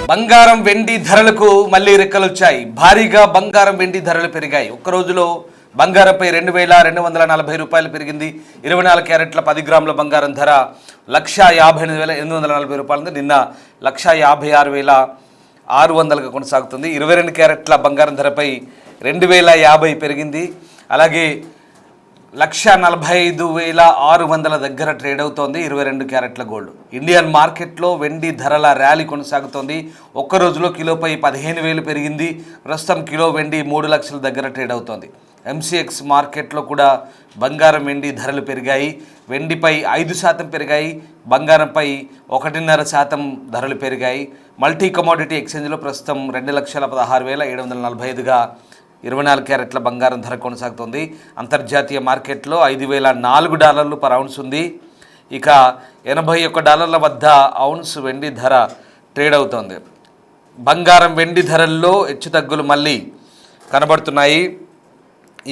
బంగారం వెండి ధరలకు మళ్ళీ రెక్కలొచ్చాయి. భారీగా బంగారం వెండి ధరలు పెరిగాయి. ఒక్క రోజులో బంగారంపై 2,240 రూపాయలు పెరిగింది. 24 క్యారెట్ల 10 గ్రాముల బంగారం ధర 1,58,840 రూపాయలు. నిన్న 1,56,600గా కొనసాగుతుంది. 22 క్యారెట్ల బంగారం ధరపై 2,050 పెరిగింది. అలాగే 1,45,600 దగ్గర ట్రేడ్ అవుతోంది 22 క్యారెట్ల గోల్డ్. ఇండియన్ మార్కెట్లో వెండి ధరల ర్యాలీ కొనసాగుతోంది. ఒక్క రోజులో కిలోపై 15,000 పెరిగింది. ప్రస్తుతం కిలో వెండి 3 లక్షల దగ్గర ట్రేడ్ అవుతోంది. ఎంసీఎక్స్ మార్కెట్లో కూడా బంగారం వెండి ధరలు పెరిగాయి. వెండిపై 5% పెరిగాయి, బంగారంపై 1.5% ధరలు పెరిగాయి. మల్టీ కమోడిటీ ఎక్స్చేంజ్లో ప్రస్తుతం 2,16,745గా 24 క్యారెట్ల బంగారం ధర కొనసాగుతుంది. అంతర్జాతీయ మార్కెట్లో $5,004 పర్ ఔన్స్ ఉంది. ఇక $81 వద్ద ఔన్స్ వెండి ధర ట్రేడ్ అవుతోంది. బంగారం వెండి ధరల్లో హెచ్చుతగ్గులు మళ్ళీ కనబడుతున్నాయి.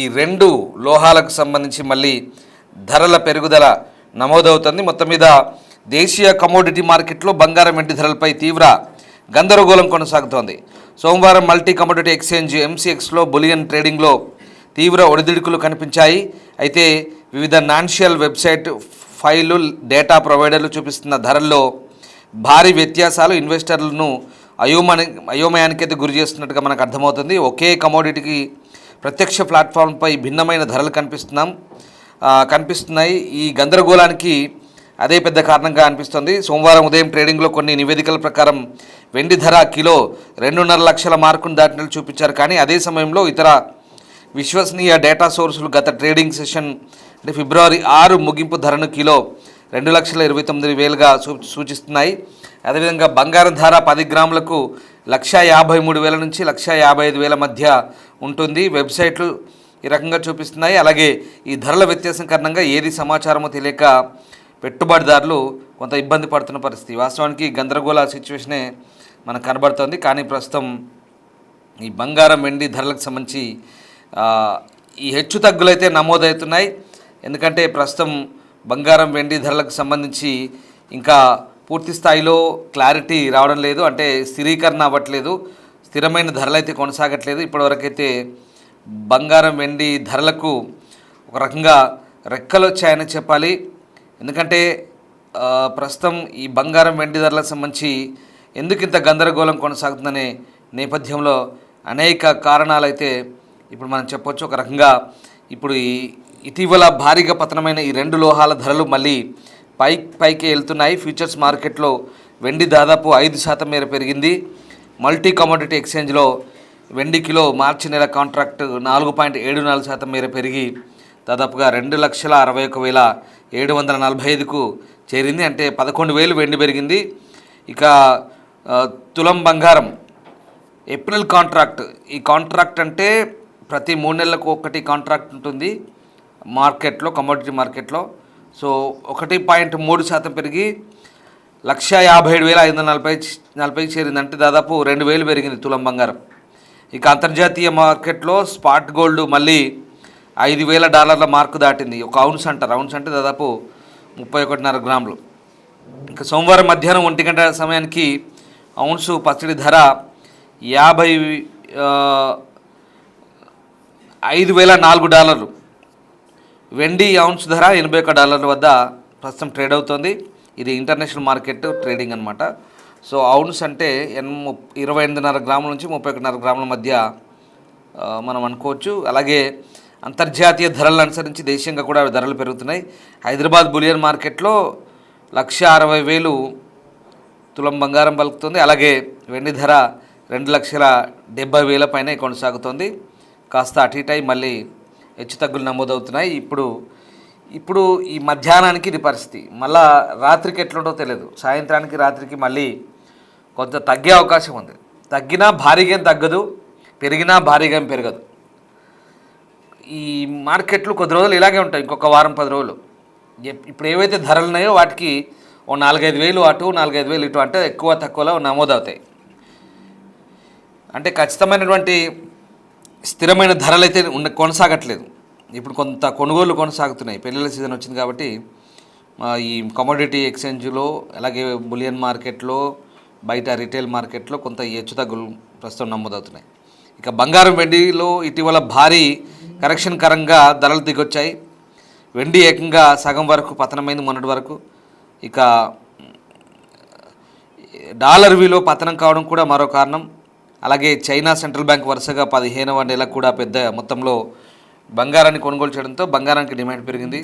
ఈ రెండు లోహాలకు సంబంధించి మళ్ళీ ధరల పెరుగుదల నమోదవుతుంది. మొత్తం మీద దేశీయ కమోడిటీ మార్కెట్లో బంగారం వెండి ధరలపై తీవ్ర గందరగోళం కొనసాగుతోంది. సోమవారం మల్టీ కమోడిటీ ఎక్స్చేంజ్ ఎంసీఎక్స్లో బులియన్ ట్రేడింగ్లో తీవ్ర ఒడిదుడుకులు కనిపించాయి. అయితే వివిధ నాన్షియల్ వెబ్సైట్ ఫైలు డేటా ప్రొవైడర్లు చూపిస్తున్న ధరల్లో భారీ వ్యత్యాసాలు ఇన్వెస్టర్లను అయోమయానికి అయితే గురి చేస్తున్నట్టుగా మనకు అర్థమవుతుంది. ఒకే కమోడిటీకి ప్రత్యక్ష ప్లాట్ఫామ్పై భిన్నమైన ధరలు కనిపిస్తున్నాయి. ఈ గందరగోళానికి అదే పెద్ద కారణంగా అనిపిస్తుంది. సోమవారం ఉదయం ట్రేడింగ్లో కొన్ని నివేదికల ప్రకారం వెండి ధర కిలో 2.5 లక్షల మార్కును దాటినట్లు చూపించారు. కానీ అదే సమయంలో ఇతర విశ్వసనీయ డేటా సోర్సులు గత ట్రేడింగ్ సెషన్ అంటే ఫిబ్రవరి 6 ముగింపు ధరను కిలో 2,29,000గా సూచిస్తున్నాయి. అదేవిధంగా బంగారం ధర 10 గ్రాములకు 1,53,000 నుంచి 1,55,000 మధ్య ఉంటుంది. వెబ్సైట్లు ఈ రకంగా చూపిస్తున్నాయి. అలాగే ఈ ధరల వ్యత్యాసం కారణంగా ఏది సమాచారమో తెలియక పెట్టుబడిదారులు కొంత ఇబ్బంది పడుతున్న పరిస్థితి. వాస్తవానికి గందరగోళ సిచ్యువేషనే మనకు కనబడుతోంది. కానీ ప్రస్తుతం ఈ బంగారం వెండి ధరలకు సంబంధించి ఈ హెచ్చు తగ్గులైతే నమోదవుతున్నాయి. ఎందుకంటే ప్రస్తుతం బంగారం వెండి ధరలకు సంబంధించి ఇంకా పూర్తి స్థాయిలో క్లారిటీ రావడం లేదు. అంటే స్థిరీకరణ అవ్వట్లేదు, స్థిరమైన ధరలు అయితే కొనసాగట్లేదు. ఇప్పటివరకైతే బంగారం వెండి ధరలకు ఒక రకంగా రెక్కలు వచ్చాయని చెప్పాలి. ఎందుకంటే ప్రస్తుతం ఈ బంగారం వెండి ధరలకు సంబంధించి ఎందుకు ఇంత గందరగోళం కొనసాగుతుందనే నేపథ్యంలో అనేక కారణాలు అయితే ఇప్పుడు మనం చెప్పొచ్చు. ఒక రకంగా ఇప్పుడు ఇటీవల భారీగా పతనమైన ఈ రెండు లోహాల ధరలు మళ్ళీ పైకి వెళ్తున్నాయి. ఫ్యూచర్స్ మార్కెట్లో వెండి దాదాపు 5% మేర పెరిగింది. మల్టీ కమోడిటీ ఎక్స్చేంజ్లో వెండి కిలో మార్చి నెల కాంట్రాక్ట్ 4.74% మేర పెరిగి దాదాపుగా 2,61,745కు చేరింది. అంటే 11,000 వెండి పెరిగింది. ఇక తులం బంగారం ఏప్రిల్ కాంట్రాక్ట్, ఈ కాంట్రాక్ట్ అంటే ప్రతి 3 నెలలకు ఒకటి కాంట్రాక్ట్ ఉంటుంది మార్కెట్లో, కమోడిటీ మార్కెట్లో. సో 1.3% పెరిగి 1,57,540కి చేరింది. అంటే దాదాపు 2,000 పెరిగింది తులం బంగారం. ఇక అంతర్జాతీయ మార్కెట్లో స్పాట్ గోల్డ్ మళ్ళీ $5,000 మార్కు దాటింది. ఒక ఔన్స్ అంటారు, ఔన్స్ అంటే దాదాపు 31.5 గ్రాములు. ఇంకా సోమవారం మధ్యాహ్నం 1 గంట సమయానికి ఔన్సు పసిడి ధర $55,004. వెండి ఔన్స్ ధర $81 వద్ద ప్రస్తుతం ట్రేడ్ అవుతోంది. ఇది ఇంటర్నేషనల్ మార్కెట్ ట్రేడింగ్ అనమాట. సో ఔన్స్ అంటే 28.5 గ్రాముల నుంచి 31.5 గ్రాముల మధ్య మనం అనుకోవచ్చు. అలాగే అంతర్జాతీయ ధరలను అనుసరించి దేశీయంగా కూడా ధరలు పెరుగుతున్నాయి. హైదరాబాద్ బులియన్ మార్కెట్లో 1,60,000 తులం బంగారం పలుకుతుంది. అలాగే వెండి ధర 2,70,000 పైన కొనసాగుతోంది. కాస్త అటు ఇటు మళ్ళీ హెచ్చు తగ్గులు నమోదవుతున్నాయి. ఇప్పుడు ఈ మధ్యాహ్నానికి ఇది పరిస్థితి. మళ్ళా రాత్రికి ఎట్లుంటో తెలియదు. సాయంత్రానికి రాత్రికి మళ్ళీ కొంత తగ్గే అవకాశం ఉంది. తగ్గినా భారీగా తగ్గదు, పెరిగినా భారీగా పెరగదు. ఈ మార్కెట్లు కొద్ది రోజులు ఇలాగే ఉంటాయి, ఇంకొక వారం 10 రోజులు. ఇప్పుడు ఏవైతే ధరలు ఉన్నాయో వాటికి ఓ 4,5,000 అటు 4,5,000 ఇటు అంటే ఎక్కువ తక్కువలో నమోదవుతాయి. అంటే ఖచ్చితమైనటువంటి స్థిరమైన ధరలు అయితే కొనసాగట్లేదు. ఇప్పుడు కొంత కొనుగోలు కొనసాగుతున్నాయి. పెళ్ళిళ్ళ సీజన్ వచ్చింది కాబట్టి ఈ కమోడిటీ ఎక్స్చేంజ్లో అలాగే బులియన్ మార్కెట్లో బయట రిటైల్ మార్కెట్లో కొంత హెచ్చుతగ్గులు ప్రస్తుతం నమోదవుతున్నాయి. ఇక బంగారం వెండిలో ఇటీవల భారీ కరెక్షన్ కారణంగా ధరలు దిగొచ్చాయి. వెండి ఏకంగా సగం వరకు పతనమైంది మొన్నటి వరకు. ఇక డాలర్ విలువ పతనం కావడం కూడా మరో కారణం. అలాగే చైనా సెంట్రల్ బ్యాంక్ వరుసగా 15వ నెలకు కూడా పెద్ద మొత్తంలో బంగారాన్ని కొనుగోలు చేయడంతో బంగారానికి డిమాండ్ పెరిగింది.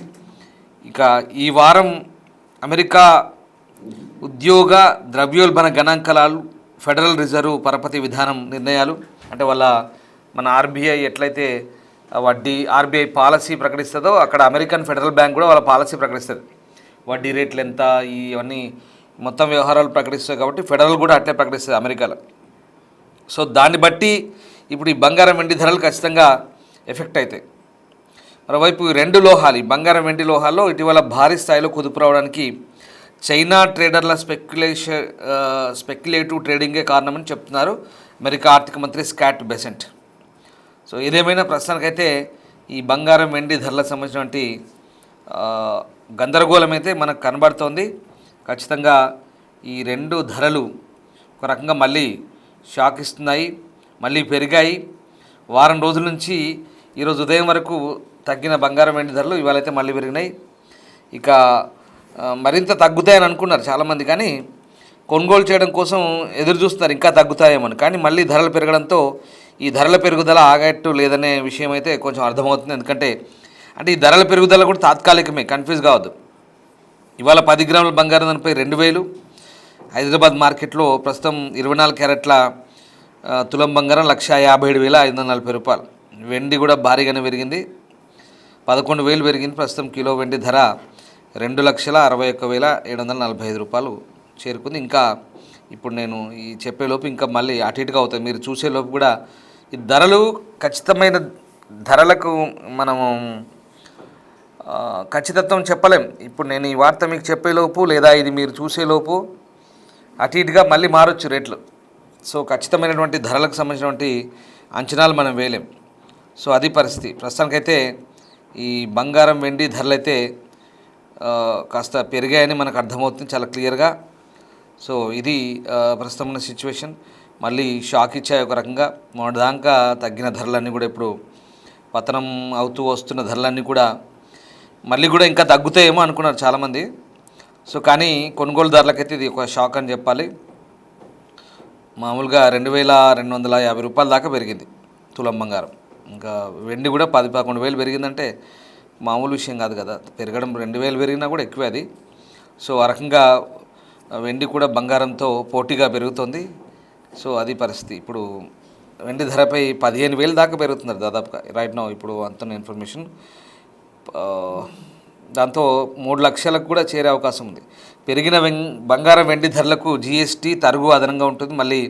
ఇక ఈ వారం అమెరికా ఉద్యోగ ద్రవ్యోల్బణ గణాంకాలు, ఫెడరల్ రిజర్వ్ పరపతి విధానం నిర్ణయాలు, అంటే మన ఆర్బీఐ ఎట్లయితే వడ్డీ ఆర్బీఐ పాలసీ ప్రకటిస్తుందో అక్కడ అమెరికన్ ఫెడరల్ బ్యాంక్ కూడా వాళ్ళ పాలసీ ప్రకటిస్తుంది. వడ్డీ రేట్లు ఎంత, ఇవన్నీ మొత్తం వ్యవహారాలు ప్రకటిస్తాయి కాబట్టి ఫెడరల్ కూడా అట్లే ప్రకటిస్తుంది అమెరికాలో. సో దాన్ని బట్టి ఇప్పుడు ఈ బంగారం వెండి ధరలు ఖచ్చితంగా ఎఫెక్ట్ అవుతాయి. మరోవైపు రెండు లోహాలు, ఈ బంగారం వెండి లోహాల్లో ఇటీవల భారీ స్థాయిలో కుదుపు రావడానికి చైనా ట్రేడర్ల స్పెక్యులేటివ్ ట్రేడింగే కారణమని చెప్తున్నారు అమెరికా ఆర్థిక మంత్రి స్కాట్ బెసెంట్. సో ఏదేమైనా ప్రస్తుతానికైతే ఈ బంగారం వెండి ధరలకు సంబంధించినటువంటి గందరగోళం అయితే మనకు కనబడుతోంది. ఖచ్చితంగా ఈ రెండు ధరలు ఒక రకంగా మళ్ళీ షాక్ ఇస్తున్నాయి, మళ్ళీ పెరిగాయి. వారం రోజుల నుంచి ఈరోజు ఉదయం వరకు తగ్గిన బంగారం వెండి ధరలు ఇవాళైతే మళ్ళీ పెరిగినాయి. ఇక మరింత తగ్గుతాయని అనుకున్నారు చాలామంది, కానీ కొనుగోలు చేయడం కోసం ఎదురు చూస్తున్నారు ఇంకా తగ్గుతాయేమని. కానీ మళ్ళీ ధరలు పెరగడంతో ఈ ధరల పెరుగుదల ఆగట్టు లేదనే విషయం అయితే కొంచెం అర్థమవుతుంది. ఎందుకంటే ఈ ధరల పెరుగుదల కూడా తాత్కాలికమే, కన్ఫ్యూజ్ కావద్దు. ఇవాళ 10 గ్రాముల బంగారం ధరపై 2000 హైదరాబాద్ మార్కెట్లో ప్రస్తుతం 24 క్యారెట్ల తులం బంగారం 1,57,540 రూపాయలు. వెండి కూడా భారీగానే పెరిగింది, 11,000 పెరిగింది. ప్రస్తుతం కిలో వెండి ధర 2,61,745 రూపాయలు చేరుకుంది. ఇంకా ఇప్పుడు నేను ఈ చెప్పేలోపు ఇంకా మళ్ళీ అటు ఇటుగా అవుతాయి. మీరు చూసేలోపు కూడా ఈ ధరలు ఖచ్చితమైన ధరలకు మనము ఖచ్చితత్వం చెప్పలేం. ఇప్పుడు నేను ఈ వార్త మీకు చెప్పేలోపు లేదా ఇది మీరు చూసేలోపు అటు ఇటుగా మళ్ళీ మారొచ్చు రేట్లు. సో ఖచ్చితమైనటువంటి ధరలకు సంబంధించినటువంటి అంచనాలు మనం వేయలేం. సో అది పరిస్థితి. ప్రస్తుతానికైతే ఈ బంగారం వెండి ధరలు అయితే కాస్త పెరిగాయని మనకు అర్థమవుతుంది చాలా క్లియర్గా. సో ఇది ప్రస్తుతం ఉన్న సిచ్యువేషన్. మళ్ళీ షాక్ ఇచ్చాయి ఒక రకంగా. మొన్నటిదాకా తగ్గిన ధరలన్నీ కూడా ఇప్పుడు పతనం అవుతూ వస్తున్న ధరలన్నీ కూడా మళ్ళీ కూడా ఇంకా తగ్గుతాయేమో అనుకున్నారు చాలామంది. సో కానీ కొనుగోలుదారులకైతే ఇది ఒక షాక్ అని చెప్పాలి. మామూలుగా 2,250 రూపాయల దాకా పెరిగింది తులం బంగారం. ఇంకా వెండి కూడా 10-11 వేలు పెరిగిందంటే మామూలు విషయం కాదు కదా. పెరగడం 2,000 పెరిగినా కూడా ఎక్కువే అది. సో ఆ రకంగా వెండి కూడా బంగారంతో పోటీగా పెరుగుతుంది. సో అది పరిస్థితి. ఇప్పుడు వెండి ధరపై 15,000 దాకా పెరుగుతున్నారు దాదాపుగా రైట్ నౌ ఇప్పుడు అంతున్న ఇన్ఫర్మేషన్. దాంతో 3 లక్షలకు కూడా చేరే అవకాశం ఉంది. పెరిగిన బంగారం వెండి ధరలకు జీఎస్టీ తరుగు అదనంగా ఉంటుంది. మళ్ళీ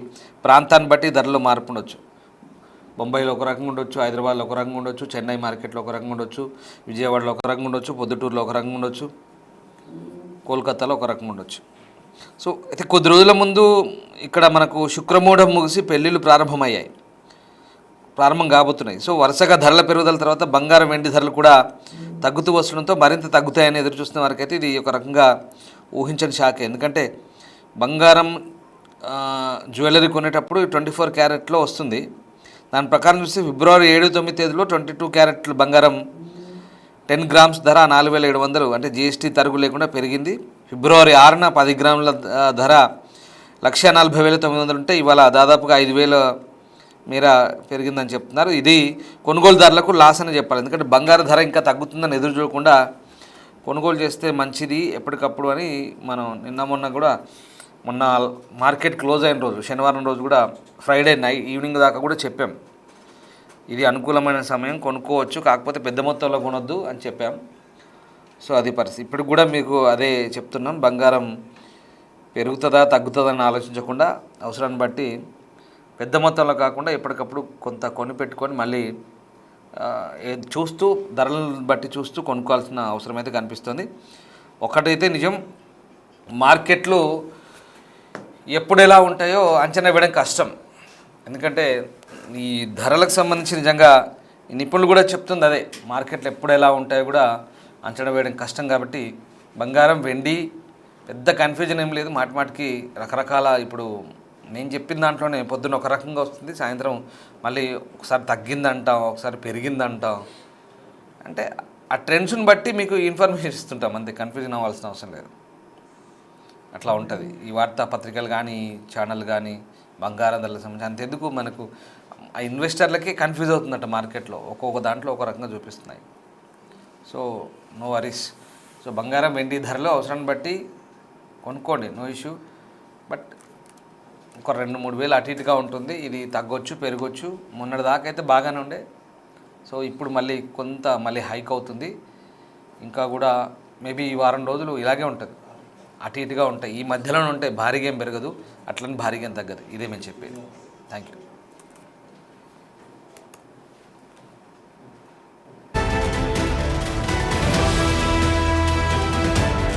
ప్రాంతాన్ని బట్టి ధరలో మార్పు ఉండొచ్చు. బొంబాయిలో ఒక రకంగా ఉండొచ్చు, హైదరాబాద్లో ఒక రకంగా ఉండొచ్చు, చెన్నై మార్కెట్లో ఒక రకంగా ఉండొచ్చు, విజయవాడలో ఒక రకంగా ఉండొచ్చు, పొద్దుటూరులో ఒక రకంగా ఉండొచ్చు, కోల్కతాలో ఒక రకంగా ఉండొచ్చు. సో అయితే కొద్ది రోజుల ముందు ఇక్కడ మనకు శుక్రమూఢం ముగిసి పెళ్ళిళ్ళు ప్రారంభం కాబోతున్నాయి. సో వరుసగా ధరల పెరుగుదల తర్వాత బంగారం వెండి ధరలు కూడా తగ్గుతూ వస్తుండడంతో మరింత తగ్గుతాయని ఎదురు చూస్తున్న వారికైతే ఇది ఒక రకంగా ఊహించని షాకే. ఎందుకంటే బంగారం జ్యువెలరీ కొనేటప్పుడు 24 క్యారెట్లో వస్తుంది. దాని ప్రకారం చూస్తే ఫిబ్రవరి 7-9 తేదీలో 22 క్యారెట్ల బంగారం 10 గ్రామ్స్ ధర 4,700, అంటే జీఎస్టీ తరుగు లేకుండా పెరిగింది. ఫిబ్రవరి 6న 10 గ్రాముల ధర 1,40,900 ఉంటే ఇవాళ దాదాపుగా 5,000 మేర పెరిగిందని చెప్తున్నారు. ఇది కొనుగోలుదారులకు లాస్ అని చెప్పాలి. ఎందుకంటే బంగారు ధర ఇంకా తగ్గుతుందని ఎదురు చూడకుండా కొనుగోలు చేస్తే మంచిది ఎప్పటికప్పుడు అని మనం మొన్న మార్కెట్ క్లోజ్ అయిన రోజు శనివారం రోజు కూడా ఫ్రైడే ఈవినింగ్ దాకా కూడా చెప్పాం. ఇది అనుకూలమైన సమయం, కొనుక్కోవచ్చు, కాకపోతే పెద్ద మొత్తంలో కొనొద్దు అని చెప్పాం. సో అది పరిస్థితి. ఇప్పుడు కూడా మీకు అదే చెప్తున్నాం. బంగారం పెరుగుతుందా తగ్గుతుందా అని ఆలోచించకుండా అవసరాన్ని బట్టి పెద్ద మొత్తంలో కాకుండా ఎప్పటికప్పుడు కొంత కొని పెట్టుకొని మళ్ళీ చూస్తూ ధరలను బట్టి చూస్తూ కొనుక్కోవాల్సిన అవసరం అయితే కనిపిస్తుంది. ఒకటైతే నిజం, మార్కెట్లు ఎప్పుడు ఎలా ఉంటాయో అంచనా వేయడం కష్టం. ఎందుకంటే ఈ ధరలకు సంబంధించి నిజంగా నిపుణులు కూడా చెప్తుంది అదే, మార్కెట్లు ఎప్పుడు ఎలా ఉంటాయో కూడా అంచనా వేయడం కష్టం. కాబట్టి బంగారం వెండి పెద్ద కన్ఫ్యూజన్ ఏం లేదు. మాటికి రకరకాల ఇప్పుడు నేను చెప్పిన దాంట్లోనే పొద్దున్న ఒక రకంగా వస్తుంది, సాయంత్రం మళ్ళీ ఒకసారి తగ్గిందంటాం, ఒకసారి పెరిగిందంటాం. అంటే ఆ ట్రెండ్స్ని బట్టి మీకు ఇన్ఫర్మేషన్ ఇస్తుంటాం, అంతే. కన్ఫ్యూజన్ అవ్వాల్సిన అవసరం లేదు. అట్లా ఉంటుంది ఈ వార్తాపత్రికలు కానీ, ఛానల్ కానీ, బంగారం ధరలకు సంబంధించి. అంతెందుకు, మనకు ఆ ఇన్వెస్టర్లకే కన్ఫ్యూజ్ అవుతుందట మార్కెట్లో. ఒక్కొక్క దాంట్లో ఒక రకంగా చూపిస్తున్నాయి. So no worries. సో బంగారం వెండి ధరలు అవసరాన్ని బట్టి కొనుక్కోండి, నో ఇష్యూ. బట్ ఒక 2-3 వేలు అటు ఇటుగా ఉంటుంది. ఇది తగ్గొచ్చు, పెరగొచ్చు. మొన్నటి దాకా అయితే బాగానే ఉండే. సో ఇప్పుడు మళ్ళీ హైక్ అవుతుంది. ఇంకా కూడా మేబీ ఈ వారం రోజులు ఇలాగే ఉంటుంది, అటు ఇటుగా ఉంటాయి. ఈ మధ్యలోనే ఉంటాయి, భారీగా ఏం పెరగదు, అట్లని భారీగా ఏం తగ్గదు. ఇదే మేము చెప్పేది. Thank you.